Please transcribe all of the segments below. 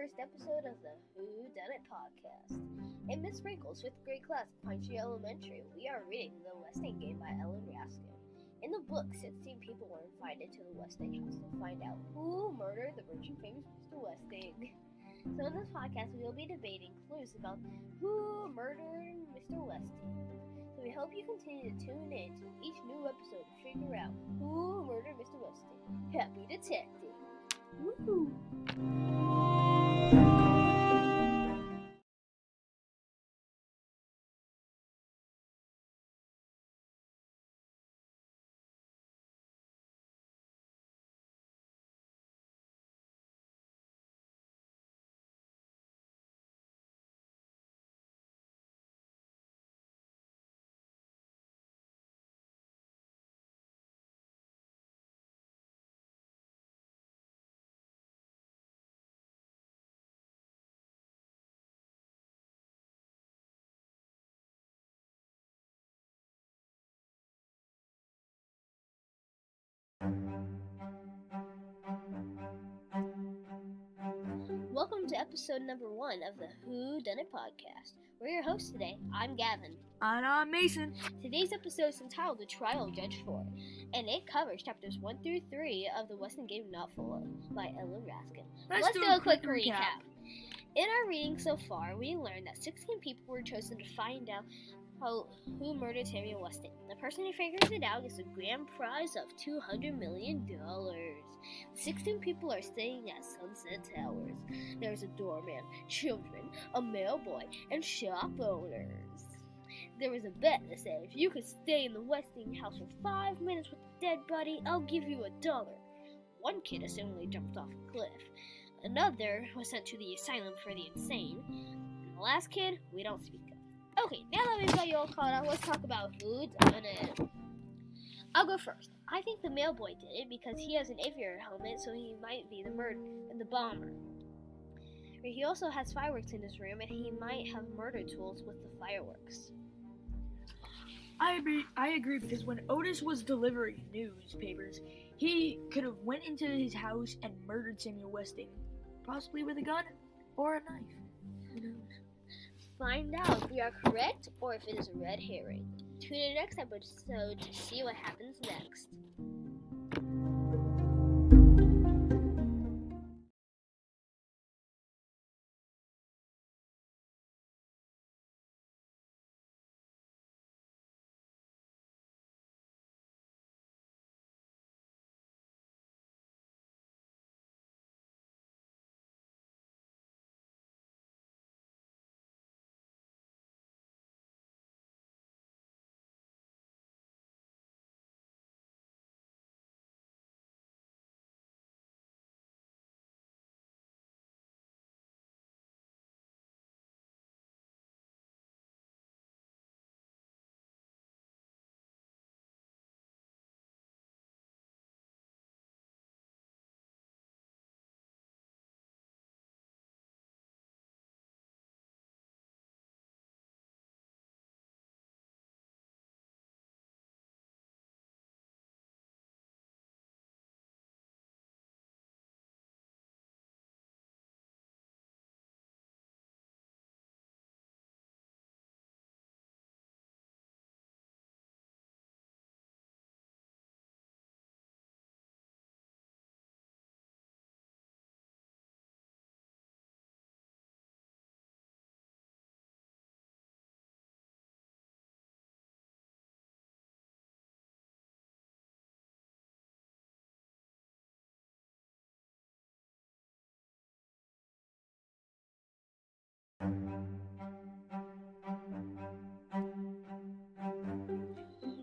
first episode of the Who Done It podcast. In Miss Sprinkle's 5th grade class at Pine Tree Elementary, we are reading The Westing Game by Ellen Raskin. In the book, 16 people were invited to the Westing house to find out who murdered the rich and famous Mr. Westing. So in this podcast, we will be debating clues about who murdered Mr. Westing. So we hope you continue to tune in to each new episode to figure out who murdered Mr. Westing. Happy detecting! Woohoo! Welcome to episode number 1 of the Who Done It podcast. We're your hosts today. I'm Gavin. And I'm Mason. Today's episode is entitled The Trial of Judge Ford, and it covers chapters 1 through 3 of the Westing Game Novel by Ellen Raskin. Let's do a quick recap. In our reading so far, we learned that 16 people were chosen to find out who murdered Samuel Westing. The person who figures it out gets a grand prize of $200 million. 16 people are staying at Sunset Towers. There's a doorman, children, a mailboy, and shop owners. There was a bet that said if you could stay in the Westing house for 5 minutes with a dead body, I'll give you $1. One kid assumedly jumped off a cliff. Another was sent to the asylum for the insane. And the last kid, we don't speak of. Okay, now that we've got you all caught up, let's talk about who done it. I'll go first. I think the mailboy did it because he has an aviator helmet, so he might be the bomber. He also has fireworks in his room, and he might have murder tools with the fireworks. I agree because when Otis was delivering newspapers, he could have went into his house and murdered Samuel Westing, possibly with a gun or a knife. Who knows? Find out if we are correct or if it is a red herring. Tune in next episode to see what happens next.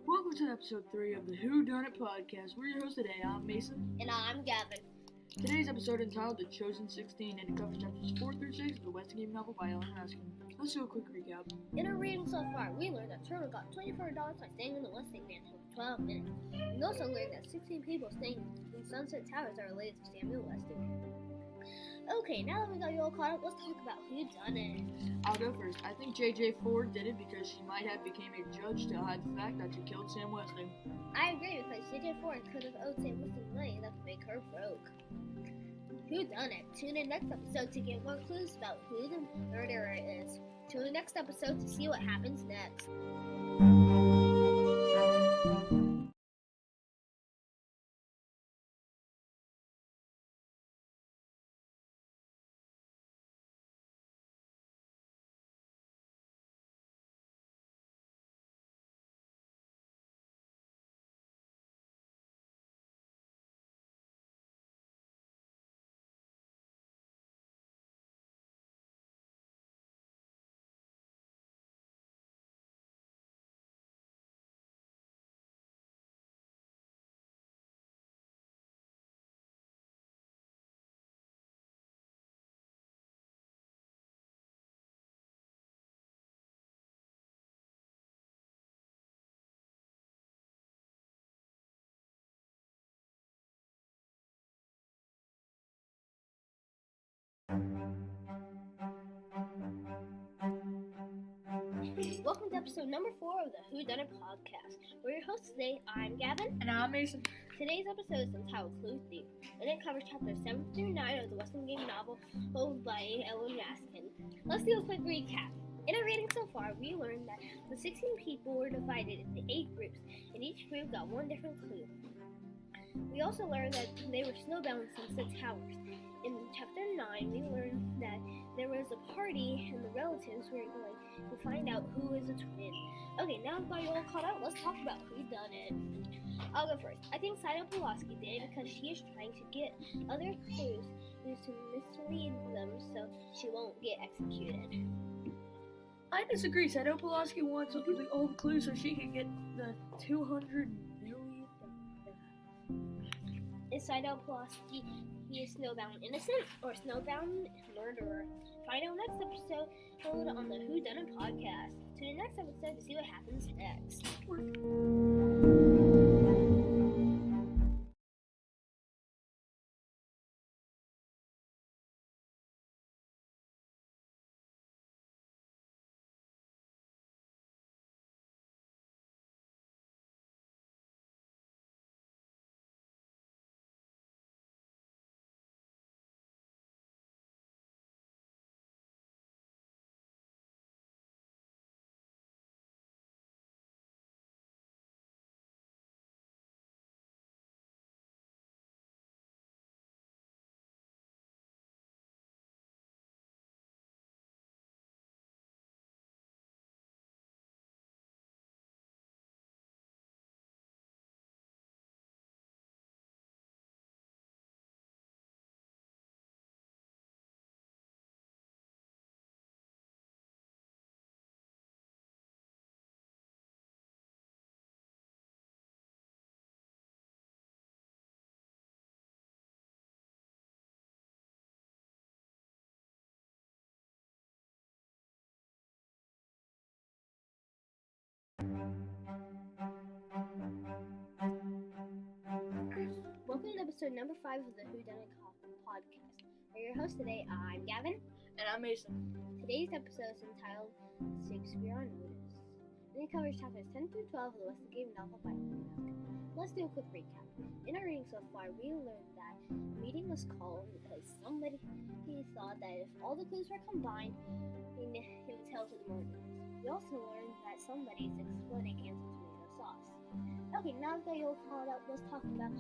Welcome to episode 3 of the Who Done It podcast. We're your hosts today. I'm Mason. And I'm Gavin. Today's episode is entitled The Chosen 16 and it covers chapters 4 through 6 of the Westing Game novel by Ellen Raskin. Let's do a quick recap. In our reading so far, we learned that Turner got $24 by staying in the Westing mansion for 12 minutes. We also learned that 16 people staying in Sunset Towers are related to Samuel Westing. Okay, now that we got you all caught up, let's talk about who done it. I'll go first. I think J.J. Ford did it because she might have became a judge to hide the fact that she killed Sam Westing. I agree because J.J. Ford could have owed Sam Westing money enough to make her broke. Who done it? Tune in next episode to get more clues about who the murderer is. Tune in next episode to see what happens next. Welcome to episode number 4 of the Who Done It podcast. We're your hosts today. I'm Gavin. And I'm Mason. Today's episode is entitled Clue Thief, and it covers chapters 7 through 9 of the Western Game novel by Ellen Raskin. Let's do a quick recap. In our reading so far, we learned that the 16 people were divided into 8 groups, and each group got one different clue. We also learned that they were snowbound from the towers. In chapter 9, we learned that there was a party and the relatives were going to find out who is a twin. Okay, now I've got you all caught up. Let's talk about who done it. I'll go first. I think Saito Pulaski did it because she is trying to get other clues to mislead them so she won't get executed. I disagree. Saito Pulaski wants all the clues so she can get the $200 million. Is Saito Pulaski snowbound innocent or snowbound murderer? Find out next episode on the Who Done It podcast. Tune in next episode to see what happens next. Welcome to episode number 5 of the Who Done It podcast. We're your host today. I'm Gavin. And I'm Mason. Today's episode is entitled Shakespeare on Notice, and it covers chapters 10 through 12 of the Western Game novel by Ellen Raskin. Let's do a quick recap. In our reading so far, we learned that a meeting was called because somebody thought that if all the clues were combined, it would tell to the murderers. We also learned that somebody's exploding ants in tomato sauce. Okay, now that you're caught up, let's talk about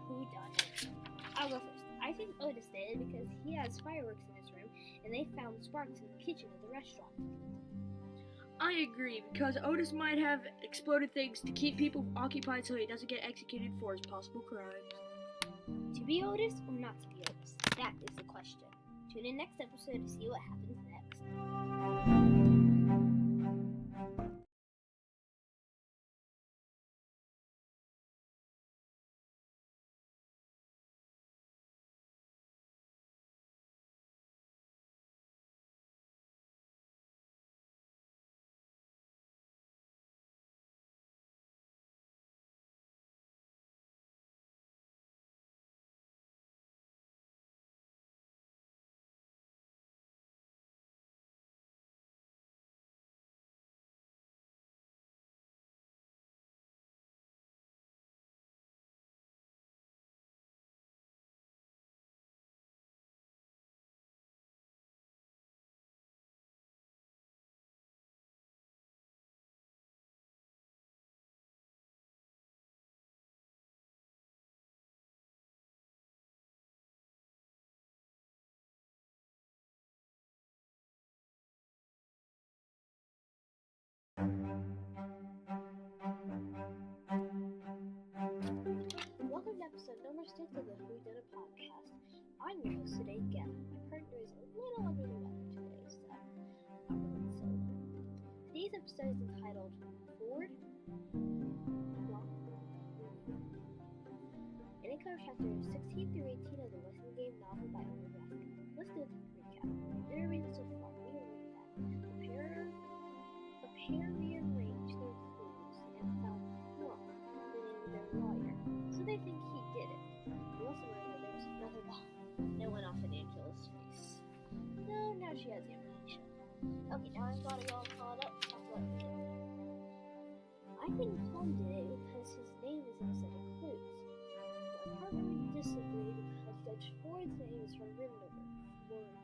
who done it. I'll go first. I think Otis did it because he has fireworks in his room, and they found sparks in the kitchen of the restaurant. I agree, because Otis might have exploded things to keep people occupied so he doesn't get executed for his possible crimes. To be Otis or not to be Otis? That is the question. Tune in next episode to see what happens next. episode is entitled Ford. And it covers chapters 16 through 18 of the Western Game novel by Ellen Raskin. Let's do a quick recap. In our reading so far, we learned that the pair rearranged their clues and found Plum, the name of their lawyer, so they think he did it. We also learned that there was another bomb that went off in Angela's face. No, now she has ammunition. Okay, now I've got it all caught up. I think Plum did it because his name is in a set of clues. My partner would disagree because Judge Ford's name is her riddle number,